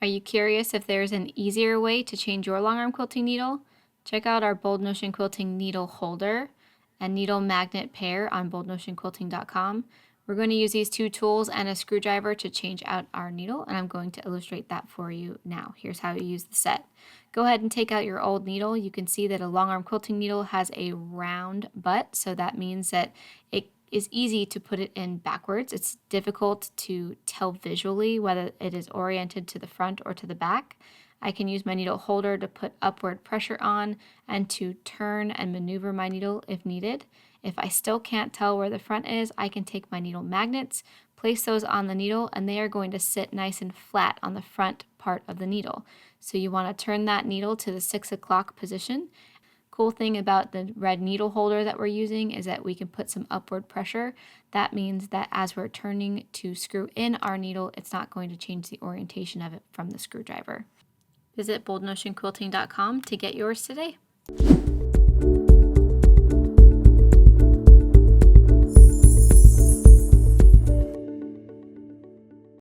Are you curious if there's an easier way to change your long arm quilting needle? Check out our Bold Notion Quilting needle holder and needle magnet pair on boldnotionquilting.com. We're going to use these two tools and a screwdriver to change out our needle, and I'm going to illustrate that for you now. Here's how you use the set. Go ahead and take out your old needle. You can see that a long arm quilting needle has a round butt, so that means that it is easy to put it in backwards. It's difficult to tell visually whether it is oriented to the front or to the back. I can use my needle holder to put upward pressure on and to turn and maneuver my needle if needed. If I still can't tell where the front is, I can take my needle magnets, place those on the needle, and they are going to sit nice and flat on the front part of the needle. So you want to turn that needle to the 6 o'clock position. Cool thing about the red needle holder that we're using is that we can put some upward pressure. That means that as we're turning to screw in our needle, it's not going to change the orientation of it from the screwdriver. Visit boldnotionquilting.com to get yours today.